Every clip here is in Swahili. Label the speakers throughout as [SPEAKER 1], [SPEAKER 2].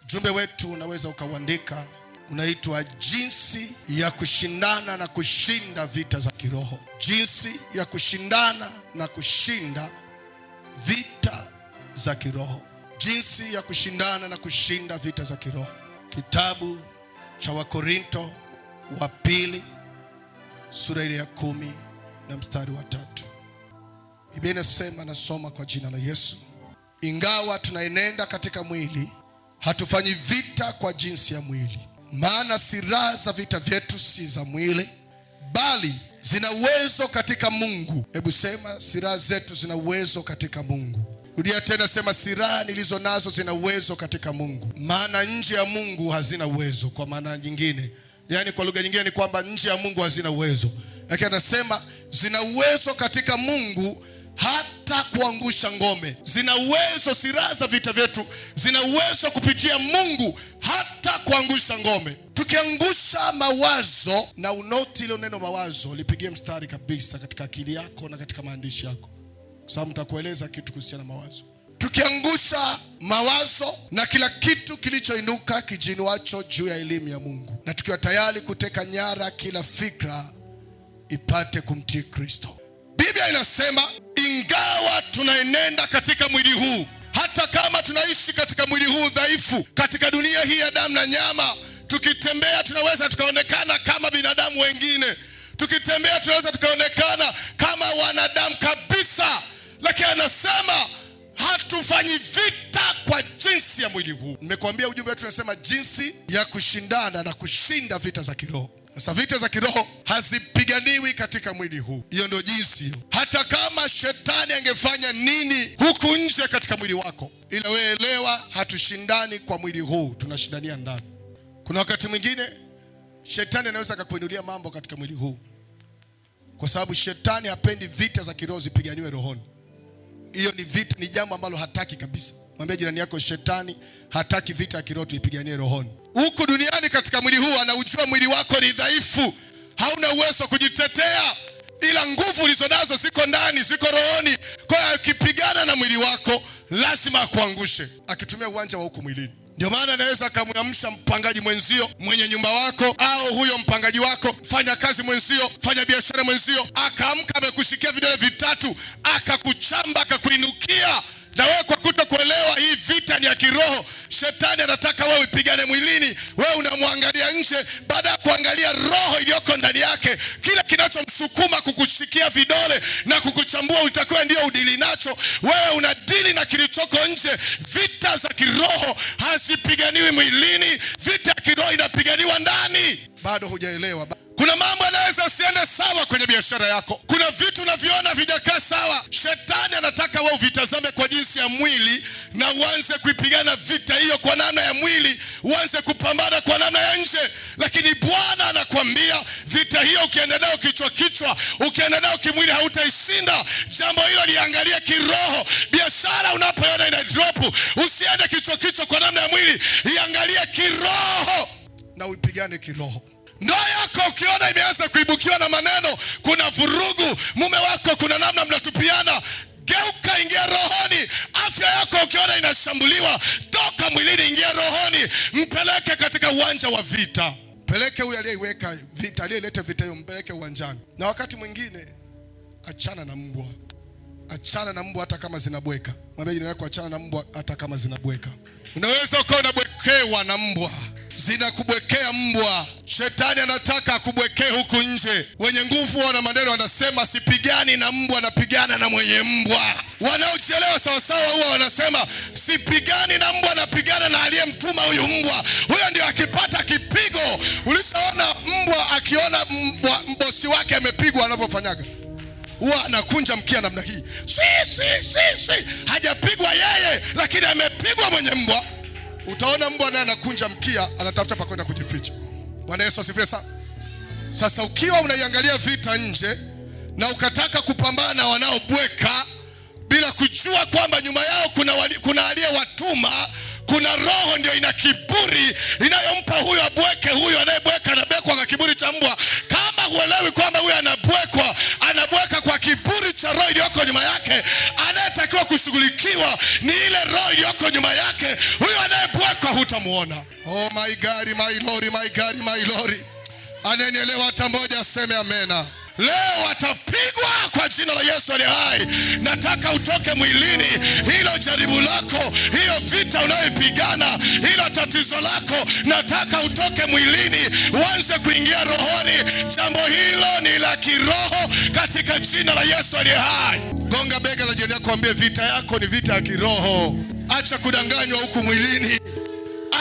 [SPEAKER 1] Ujumbe wetu unaweza ukauandika, unaitwa jinsi ya kushindana na kushinda vita za kiroho. Jinsi ya kushindana na kushinda vita za kiroho. Jinsi ya kushindana na kushinda vita za kiroho. Kitabu cha Wakorinto wa pili sura ile ya 10 na mstari wa 3. Biblia inasema, nasoma kwa jina la Yesu: ingawa tunaenenda katika mwili, hatufanyi vita kwa jinsi ya mwili. Maana silaha za vita vyetu si za mwili, bali zina uwezo katika Mungu. Hebu sema, silaha zetu zina uwezo katika Mungu. Rudia tena, sema, silaha nilizo nazo zina uwezo katika Mungu. Maana nje ya Mungu hazina uwezo. Kwa maana nyingine, yani kwa lugha nyingine ni kwamba nje ya Mungu hazina uwezo. Lakini anasema zina uwezo katika Mungu hata kuangusha ngome. Zina uwezo, silaha za vita vyetu zina uwezo kupitia Mungu hata kuangusha ngome. Tukiangusha mawazo, na unoti ile neno mawazo, lipigie mstari kabisa katika akili yako na katika maandishi yako, kwa sababu nitakueleza kitu kuhusiana na mawazo. Tukiangusha mawazo na kila kitu kilichoinuka kijinuacho juu ya elimu ya Mungu, na tukiwa tayari kuteka nyara kila fikra ipate kumtii Kristo. Biblia inasema ingawa tunaenenda katika mwili huu, hata kama tunaishi katika mwili huu dhaifu, katika dunia hii ya damu na nyama, tukitembea tunaweza tukaonekana kama binadamu wengine. Tukitembea tunaweza tukaonekana kama wanadamu kabisa. Lakini anasema hatufanyi vita kwa jinsi ya mwili huu. Nimekuambia ujumbe wetu unasema jinsi ya kushindana na kushinda vita za kiroho. Sasa vita za kiroho hazipiganiwi katika mwili huu. Hiyo ndio jinsi hiyo. Hata kama shetani angefanya nini huku nje katika mwili wako, ila wewe elewa, hatushindani kwa mwili huu, tunashindania ndani. Kuna wakati mwingine shetani anaweza kukuinulia mambo katika mwili huu, kwa sababu shetani hapendi vita za kiroho zipiganiwe rohoni. Hiyo ni vita, ni jambo ambalo hataki kabisa. Mwambie jirani yako, shetani hataki vita ya kiroho tuipiganie rohoni. Huku duniani katika mwili huu anaujua mwili wako ni dhaifu, hauna uwezo wa kujitetea, ila nguvu ulizonazo ziko ndani, ziko rohoni. Kwa hiyo akipigana na mwili wako lazima akuangushe, akitumia uwanja wa huku mwilini. Ndio maana anaweza akamwamsha mpangaji mwenzio, mwenye nyumba wako, au huyo mpangaji wako, fanya kazi mwenzio, fanya biashara mwenzio, akaamka amekushikia vidole vitatu, akakuchamba, akakuinukia. Na wewe kwa kutokuelewa hii vita ni ya kiroho, shetani anataka wewe upigane mwilini. Wewe unamwangalia nje baada ya kuangalia roho iliyoko ndani yake. Kile kinachomsukuma kukushikia vidole na kukuchambua utakuwa ndio udili nacho. Wewe unadili na kilichoko nje. Vita za kiroho hazipiganiwi mwilini, vita ya kiroho inapiganiwa ndani. Bado hujaelewa. Kuna mambo yanaweza siende sawa kwenye biashara yako. Kuna vitu unaviona vijakaa sawa. Shetani anataka wewe uvitazame kwa jinsi ya mwili na uanze kuipigana vita hiyo kwa namna ya mwili, uanze kupambana kwa namna ya nje. Lakini Bwana anakuambia vita hiyo ukienda nayo kichwa, ukienda nayo kimwili hautaishinda. Jambo hilo liangalie kiroho. Biashara unapoona ina drop, usiende kichwa kwa namna ya mwili, iangalie kiroho na uipigane kiroho. Ndoa yako ukiona imeanza kuibukiwa na maneno, kuna vurugu, mume wako kuna namna mnatupiana, geuka, ingia rohoni. Afya yako ukiona inashambuliwa, toka mwilini, ingia rohoni, mpeleke katika uwanja wa vita. Peleke huyo aliyeiweka vita, aliyeleta vita hiyo, mpeleke uwanjani. Na wakati mwingine achana na mbwa. Achana na mbwa hata kama zinabweka. Mwambie jirani yako, achana na mbwa hata kama zinabweka. Unaweza ukawa unabwekewa na mbwa, zinakubwekea mbwa. Shetani anataka akubwekee huku nje. Wenye nguvu wana maneno, wanasema sipigani na mbwa, napigana na mwenye mbwa. Wanaochelewa sawa sawa huwa wanasema sipigani na mbwa, napigana na aliyemtuma huyu mbwa. Huyo ndio akipata kipigo. Ulisaona mbwa akiona mbosi wake amepigwa anavyofanyaga? Huwa anakunja mkia namna hii. Hajapigwa yeye, lakini amepigwa mwenye mbwa. Utaona mbwa naye anakunja mkia, anatafuta pa kwenda kujificha. Bwana Yesu asifiwe sana. Sasa ukiwa unaiangalia vita nje na ukataka kupambana na wanaobweka bila kujua kwamba nyuma yao kuna aliyewatuma, kuna roho ndio ina kiburi inayompa huyo abweke, huyo anayebweka anabekwa kwa kiburi cha mbwa. Kama huelewi kwamba huyu anabweka kwa kiburi cha roho iliyoko nyuma yake. Anayetakiwa kushughulikiwa ni ile roho iliyoko nyuma yake. Huyu anayebweka hutamuona. Oh my God, my Lord, my God, my Lord. Ananielewa hata mmoja aseme amena. Leo atapigwa kwa jina la Yesu aliye hai. Nataka utoke mwilini. Hilo jaribu lako, hiyo vita unayoipigana, hilo tatizo lako, nataka utoke mwilini, uanze kuingia rohoni. Jambo hilo ni la kiroho katika jina la Yesu aliye hai. Gonga bega la jirani yako, ambie vita yako ni vita ya kiroho. Acha kudanganywa huku mwilini.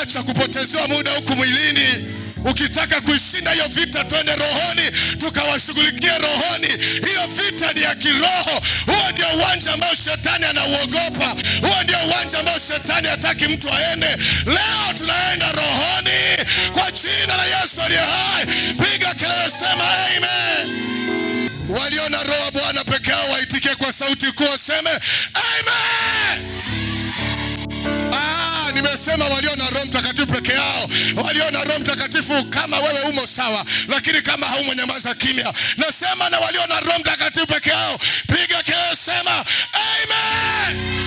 [SPEAKER 1] Acha kupotezewa muda huku mwilini. Ukitaka kuishinda hiyo vita, twende rohoni, tukawashughulikie rohoni. Hiyo vita ni ya kiroho. Huo ndio uwanja ambao shetani anauogopa. Huo ndio uwanja ambao shetani hataki mtu aende. Leo tunaenda rohoni kwa jina la Yesu aliye hai. Piga kelele, sema amen. Walio na roho Bwana peke yao waitikie kwa sauti kuu, sema amen. Nimesema walio na Roho Mtakatifu peke yao. Walio na Roho Mtakatifu, kama wewe umo sawa, lakini kama haumo nyamaza kimya. Nasema na walio na Roho Mtakatifu peke yao, piga kelele, sema amen.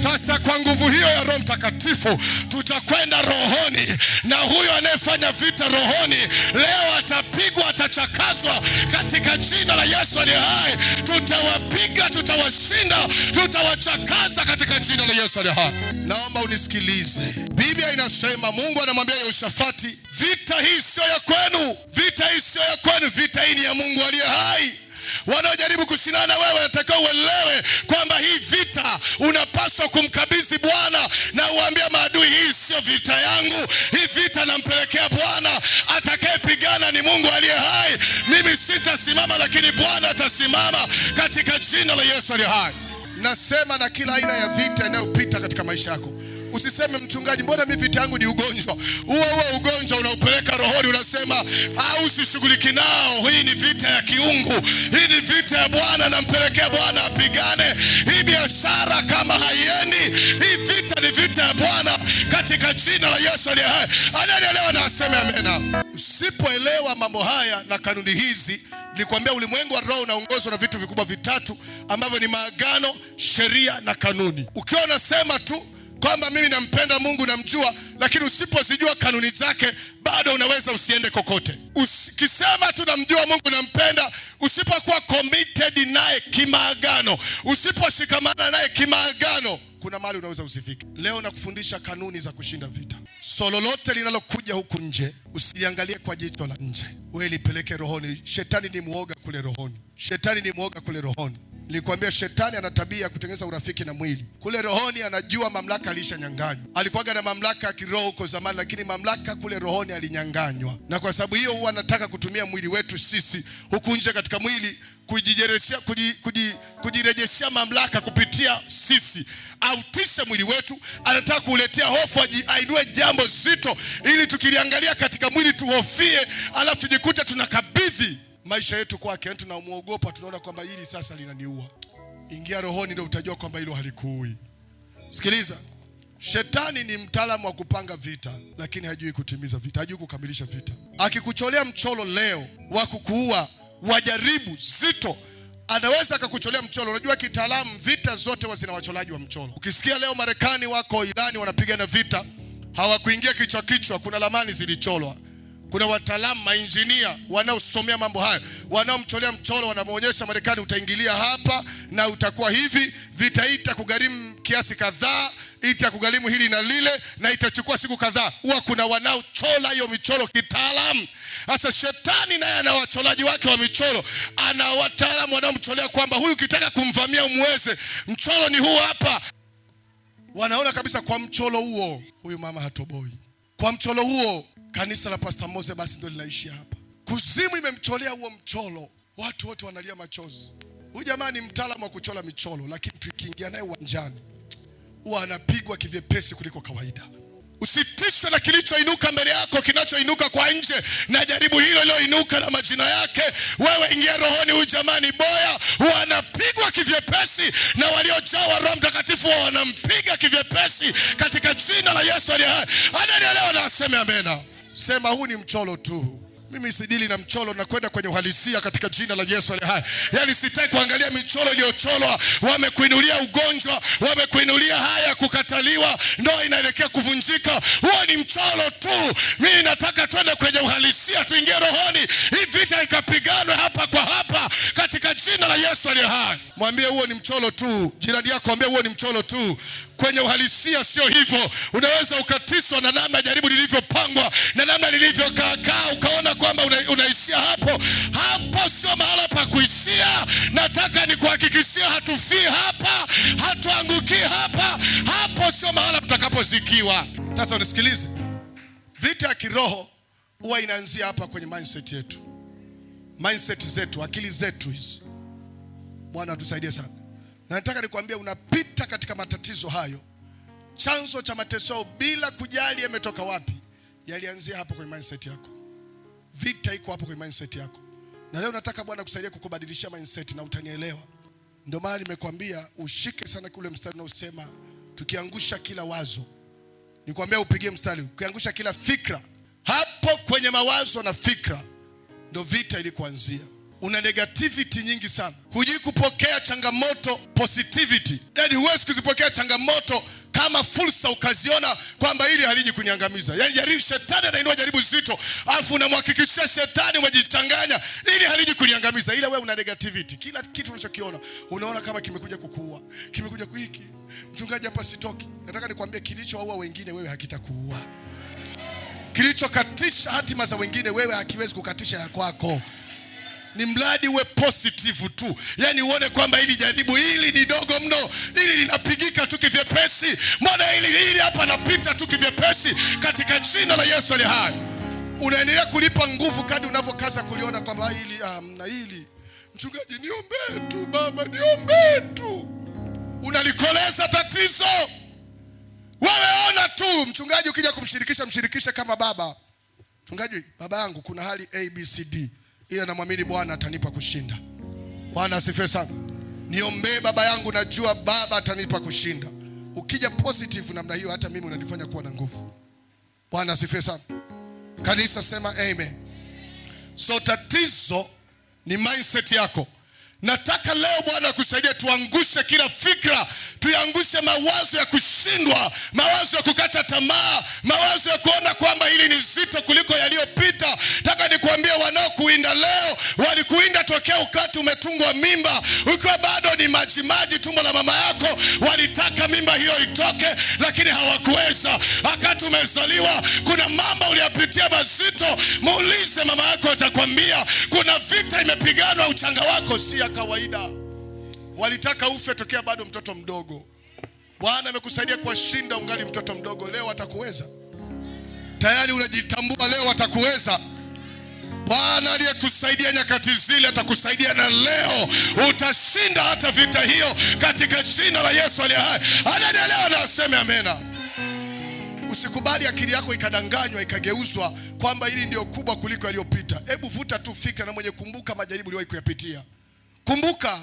[SPEAKER 1] Sasa kwa nguvu hiyo ya Roho Mtakatifu tutakwenda rohoni, na huyo anayefanya vita rohoni leo atapigwa, atachakazwa katika jina la Yesu aliye hai. Tutawapiga, tutawashinda, tutawachakaza katika jina la Yesu aliye hai. Naomba unisikilize. Biblia inasema, Mungu anamwambia Yehoshafati, vita hii sio ya kwenu, vita hii sio ya kwenu, vita hii ni ya Mungu aliye hai. Wanaojaribu kushindana wewe, nataka uelewe kwamba hii vita unapaswa kumkabidhi Bwana na uambie maadui, hii sio vita yangu, hii vita nampelekea Bwana. Atakayepigana ni Mungu aliye hai. Mimi sitasimama, lakini Bwana atasimama katika jina la Yesu aliye hai. Nasema na kila aina ya vita inayopita katika maisha yako. Usiseme mchungaji, mbona mimi vita yangu ni ugonjwa. Huo ugonjwa unaupeleka rohoni, unasema usishughuliki nao. Hii ni vita ya kiungu. Hii ni vita ya Bwana, nampelekea Bwana apigane. Hii biashara kama haiendi, hii vita ni vita ya Bwana katika jina la Yesu aliye hai. Anaelewa na aseme amena. Usipoelewa mambo haya na kanuni hizi, nilikwambia ulimwengu wa roho unaongozwa na vitu vikubwa vitatu ambavyo ni maagano, sheria na kanuni. Ukiwa unasema tu kwamba mimi nampenda Mungu, namjua, lakini usipozijua kanuni zake, bado unaweza usiende kokote. Ukisema tu namjua Mungu, nampenda, usipokuwa committed naye kimaagano, usiposhikamana naye kimaagano, kuna mahali unaweza usifike. Leo nakufundisha kanuni za kushinda vita. Lolote linalokuja huku nje, usiliangalie kwa jicho la nje. Wewe lipeleke rohoni. Shetani ni muoga kule rohoni. Shetani ni muoga kule rohoni. Nilikwambia shetani ana tabia ya kutengeneza urafiki na mwili. Kule rohoni anajua mamlaka alishanyanganywa. Alikuwa na mamlaka ya kiroho huko zamani, lakini mamlaka kule rohoni alinyanganywa. Na kwa sababu hiyo huwa anataka kutumia mwili wetu sisi huku nje katika mwili kujirejeshia mamlaka kupitia sisi. Autishe mwili wetu, anataka kuletea hofu, ainue jambo zito ili tukiliangalia katika mwili tuhofie, alafu tujikute tunakabidhi maisha yetu kwake. Tunamuogopa, tunaona kwamba hili sasa linaniua. Ingia rohoni ndio utajua kwamba hilo halikuui. Sikiliza, shetani ni mtaalamu wa kupanga vita, lakini hajui kutimiza vita, hajui kukamilisha vita. Akikucholea mcholo leo wa kukuua, wajaribu zito, anaweza akakucholea mcholo. Unajua kitaalamu vita zote zina wacholaji wa mcholo. Ukisikia leo Marekani wako Irani wanapigana vita, hawakuingia kichwa, kuna lamani zilicholwa. Kuna wataalamu, mainjinia wanaosomea mambo haya, wanaomcholea mchoro, wanamuonyesha Marekani utaingilia hapa na utakuwa hivi, vita hii itakugharimu kiasi kadhaa, itakugharimu hili na lile, na itachukua siku kadhaa. Huwa kuna wanaochola hiyo michoro kitaalamu. Sasa shetani naye ana wacholaji wake wa michoro, ana wataalamu wanaomcholea kwamba huyu ukitaka kumvamia umweze, mchoro ni huu hapa. Wanaona kabisa kwa mchoro huo huyu mama hatoboi. Kwa mchoro huo kanisa la Pastor Mose basi ndio linaishi hapa. Kuzimu imemcholea huo mchoro, watu wote wanalia machozi. Huyu jamaa ni mtaalamu wa kuchola michoro, lakini tukiingia naye uwanjani huwa anapigwa kivyepesi kuliko kawaida. Usitishwe na kilichoinuka mbele yako, kinachoinuka kwa nje na jaribu hilo liloinuka na majina yake. Wewe ingia rohoni. Huyu jamaa ni boya, huwa anapigwa kivyepesi, na waliojawa Roho Mtakatifu wanampiga kivyepesi katika jina la Yesu aliye hai. Anaelewa na aseme amena. Sema huu ni mchoro tu. Mimi sidili na mchoro, na kwenda kwenye uhalisia katika jina la Yesu aliye hai. Yaani sitaki kuangalia michoro iliyocholwa, wamekuinulia ugonjwa, wamekuinulia haya kukataliwa, ndoa inaelekea kuvunjika. Huo ni mchoro tu. Mimi nataka twende kwenye uhalisia, tuingie rohoni. Hii vita ikapiganwe hapa kwa hapa katika jina la Yesu aliye hai. Mwambie huo ni mchoro tu. Jirani yako mwambie huo ni mchoro tu. Kwenye uhalisia sio hivyo. Unaweza ukatiswa na namna jaribu lilivyopangwa, na namna lilivyokaa, ukaona kwamba unaishia hapo. Hapo sio mahala pa kuishia. Nataka nikuhakikishia hatufii hapa, hatuangukii hapa. Hapo sio mahala tutakapozikiwa. Sasa unisikilize. Vita ya kiroho huwa inaanzia hapa kwenye mindset yetu. Mindset zetu, akili zetu hizi. Bwana atusaidie sana. Na nataka nikwambie unapita katika matatizo hayo. Chanzo cha mateso bila kujali yametoka wapi, yalianzia hapo kwenye mindset yako. Vita iko hapo kwenye mindset yako. Na leo nataka Bwana kusaidia kukubadilishia mindset na utanielewa. Ndio maana nimekwambia ushike sana kule mstari unaosema tukiangusha kila wazo. Nikwambia upigie mstari, ukiangusha kila fikra. Hapo kwenye mawazo na fikra ndio vita ilikuanzia. Una negativity nyingi sana. Hujui kupokea changamoto positivity. Yaani huwezi kuzipokea changamoto kama fursa ukaziona kwamba hili haliji kuniangamiza. Yaani jaribu, shetani anainua jaribu zito, alafu unamhakikishia shetani umejichanganya ili haliji kuniangamiza. Ila wewe una negativity. Kila kitu unachokiona unaona kama kimekuja kukuua. Kimekuja kuiki. Mchungaji hapa sitoki. Nataka nikwambie kilichoua wengine wewe hakitakuua. Kilichokatisha hatima za wengine wewe hakiwezi kukatisha ya kwako. Ni mradi uwe positive tu. Yaani uone kwamba hili jaribu hili ni dogo mno, hili linapigika tu kivyepesi. Mbona hili hapa napita tu kivyepesi katika jina la Yesu aliye hai. Unaendelea kulipa nguvu kadri unavyokaza kuliona kwamba hili na hili. Mchungaji niombe tu, baba niombe tu. Unalikoleza tatizo. Wewe ona tu, mchungaji ukija kumshirikisha mshirikishe kama baba. Mchungaji, baba yangu kuna hali ABCD. Ila namwamini Bwana atanipa kushinda. Bwana asifiwe sana. Niombe baba yangu, najua baba atanipa kushinda. Ukija positive namna hiyo, hata mimi unanifanya kuwa na nguvu. Bwana asifiwe sana. Kanisa sema amen. So tatizo ni mindset yako. Nataka leo Bwana kusaidia tuangushe kila fikra, tuangushe mawazo ya kushindwa, mawazo ya kukata tamaa, mawazo ya kuona kwamba hili ni zito kuliko yaliyopita. Nataka nikwambie wanaokuinda leo, walikuinda tokea ukati umetungwa mimba, ukiwa bado ni maji tumbo la mama yako. Walitaka mimba hiyo itoke, lakini hawakuweza. Wakati umezaliwa, kuna mambo uliyapitia mazito. Muulize mama yako, atakwambia kuna vita imepiganwa uchanga wako si ya kawaida. Walitaka ufe tokea bado mtoto mdogo. Bwana amekusaidia kuwashinda ungali mtoto mdogo. Leo atakuweza. Tayari unajitambua, leo atakuweza. Bwana aliyekusaidia nyakati zile atakusaidia na leo. Utashinda hata vita hiyo katika jina la Yesu aliye hai. Anaendelea na aseme amena. Usikubali akili yako ikadanganywa ikageuzwa kwamba hili ndio kubwa kuliko yaliyopita. Hebu vuta tu fikra na mwenye kumbuka majaribu uliyowahi kuyapitia. Kumbuka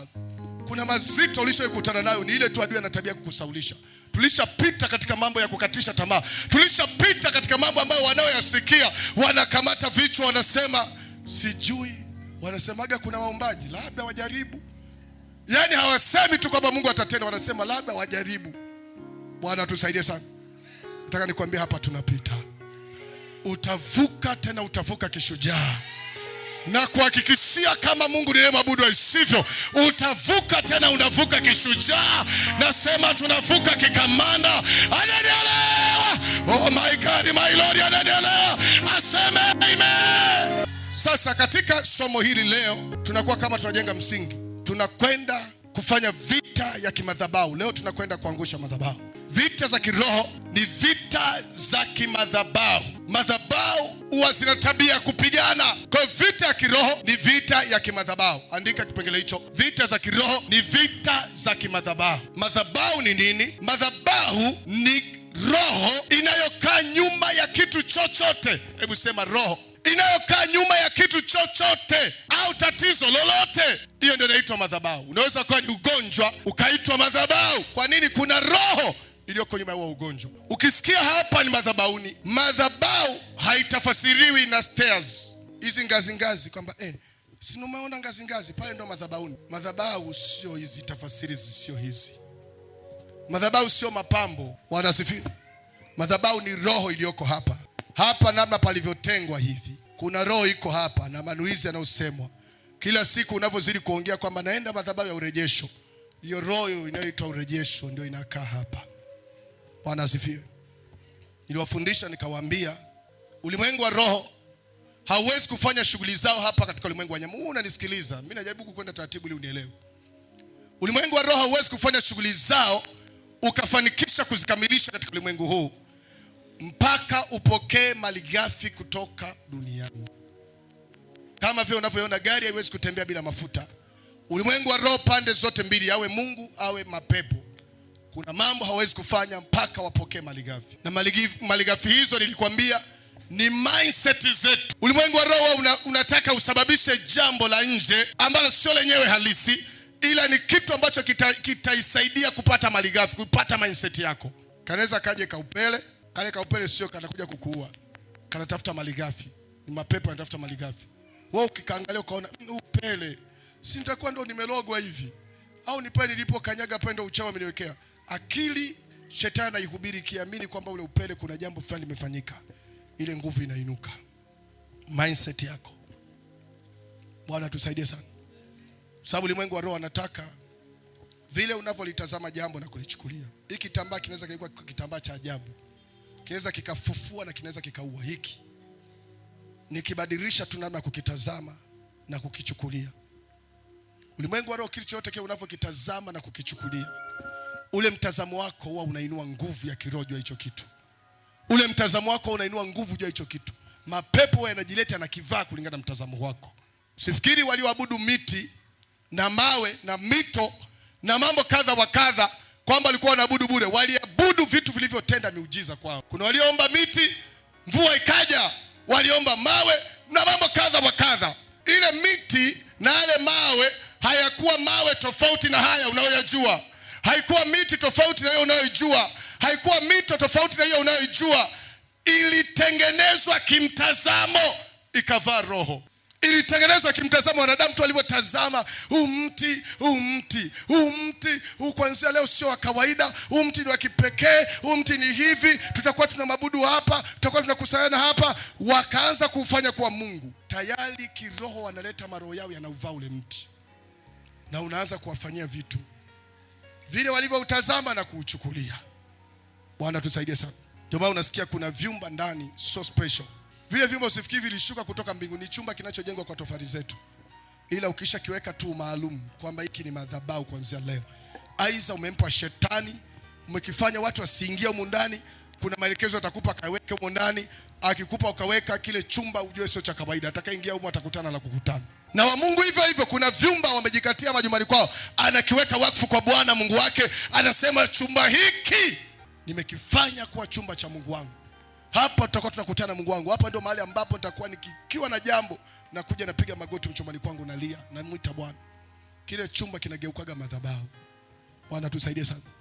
[SPEAKER 1] kuna mazito ulishokutana nayo, ni ile tu adui ana tabia kukusaulisha. Tulishapita katika mambo ya kukatisha tamaa. Tulishapita katika mambo ambayo wanaoyasikia wanakamata vichwa, wanasema sijui. Wanasemaga kuna waombaji labda wajaribu. Yaani hawasemi tu kwamba Mungu atatenda, wanasema labda wajaribu. Bwana tusaidie sana. Nataka nikwambie hapa tunapita. Utavuka tena, utavuka kishujaa. Na kuhakikishia kama Mungu ninayemwabudu isivyo, utavuka tena, unavuka kishujaa. Nasema tunavuka kikamanda. Anaendelea. Oh my God, my Lord, anaendelea. Aseme amen. Sasa katika somo hili leo tunakuwa kama tunajenga msingi. Tunakwenda kufanya vita ya kimadhabahu. Leo tunakwenda kuangusha madhabahu. Vita za kiroho ni vita za kimadhabahu. Madhabahu huwa zina tabia kupigana. Kwa vita ya kiroho ni vita ya kimadhabahu. Andika kipengele hicho. Vita za kiroho ni vita za kimadhabahu. Madhabahu ni nini? Madhabahu ni roho inayokaa nyuma ya kitu chochote. Hebu sema roho inayokaa nyuma ya kitu chochote au tatizo lolote. Hiyo ndio inaitwa madhabahu. Unaweza kuwa ni ugonjwa ukaitwa madhabahu. Kwa nini? Kuna roho iliyoko nyuma ya ugonjwa. Ukisikia hapa ni madhabahuni, madhabahu haitafasiriwi na stairs. hizi ngazi kwamba si umeona ngazi pale ndo madhabahuni. Madhabahu sio hizi, tafasiri sio hizi. Madhabahu sio mapambo. Bwana asifiwe. Madhabahu ni roho iliyoko hapa. Hapa namna palivyotengwa hivi. Kuna roho iko hapa na manuizi yanayosemwa. Kila siku unavyozidi kuongea kwamba naenda madhabahu ya urejesho, hiyo roho inayoitwa urejesho ndio inakaa hapa. Bwana asifiwe. Niliwafundisha nikawaambia ulimwengu wa roho hauwezi kufanya shughuli zao hapa katika ulimwengu wa nyama. Unanisikiliza? Mimi najaribu kukwenda taratibu ili unielewe. Ulimwengu wa roho hauwezi kufanya shughuli zao ukafanikisha kuzikamilisha katika ulimwengu huu mpaka upokee malighafi kutoka duniani. Kama vile unavyoona gari haiwezi kutembea bila mafuta. Ulimwengu wa roho pande zote mbili, awe Mungu awe mapepo, kuna mambo hawezi kufanya mpaka wapokee malighafi. Na malighafi hizo nilikwambia ni mindset zetu. Ulimwengu wa roho unataka usababishe jambo la nje ambalo sio lenyewe halisi, ila ni kitu ambacho kitaisaidia kupata malighafi, kupata mindset yako. Kanaweza kaje kaupele, kale kaupele sio kanakuja kukuua. Kanatafuta malighafi. Ni mapepo yanatafuta malighafi. Wewe ukikaangalia ukaona upele, si nitakuwa ndo nimelogwa hivi, au ni pale nilipo kanyaga pendo uchawi ameniwekea. Akili shetani haihubiri kiamini kwamba ule upele kuna jambo fulani limefanyika, ile nguvu inainuka. Mindset yako. Bwana tusaidie sana. Sababu ulimwengu wa roho anataka vile unavyolitazama jambo na kulichukulia. Hiki kitambaa kinaweza kuwa kitambaa cha ajabu, kinaweza kikafufua na kinaweza kikaua. Hiki nikibadilisha tu namna kukitazama na kukichukulia. Ulimwengu wa roho kitu chote kile unavyokitazama na kukichukulia, ule mtazamo wako huwa unainua nguvu ya kiroho juu ya hicho kitu. Ule mtazamo wako unainua nguvu juu ya hicho kitu. Mapepo yanajileta na kivaa kulingana na mtazamo wako. Usifikiri walioabudu miti na mawe na mito na mambo kadha wa kadha kwamba walikuwa wanaabudu bure. Waliabudu vitu vilivyotenda miujiza kwao. Kuna walioomba miti, mvua ikaja. Waliomba mawe na mambo kadha wa kadha. Ile miti na yale mawe hayakuwa mawe tofauti na haya unayoyajua. Haikuwa miti tofauti na hiyo unayojua. Haikuwa mito tofauti na hiyo unayojua. Ilitengenezwa kimtazamo, ikavaa roho. Ilitengenezwa kimtazamo wanadamu tu alivyotazama huu mti, kuanzia leo sio wa kawaida, huu mti ni wa kipekee, huu mti ni hivi, tutakuwa tunaabudu hapa, tutakuwa tunakusanyana hapa. Wakaanza kufanya kwa Mungu. Tayari kiroho wanaleta maroho yao yanauvaa ule mti. Na unaanza kuwafanyia vitu vile walivyoutazama na kuuchukulia. Bwana tusaidie sana. Ndio maana unasikia kuna vyumba ndani so special. Vile vyumba usifikiri vilishuka kutoka mbinguni, chumba kinachojengwa kwa tofali zetu. Ila ukisha kiweka tu maalum kwamba hiki ni madhabahu kuanzia leo. Aiza umempa shetani, umekifanya watu wasiingie huko ndani, kuna maelekezo atakupa kaweke huko ndani, akikupa ukaweka kile chumba ujue sio cha kawaida. Atakaingia huko atakutana la kukutana. Na wa Mungu hivyo hivyo, kuna vyumba wamejikatia majumbani kwao, anakiweka wakfu kwa Bwana Mungu wake, anasema chumba hiki nimekifanya kuwa chumba cha Mungu wangu. Hapa tutakuwa tunakutana Mungu wangu. Hapa ndio mahali ambapo nitakuwa nikiwa na jambo na kuja napiga magoti mchomani kwangu nalia na muita Bwana. Kile chumba kinageukaga madhabahu. Bwana tusaidie sana.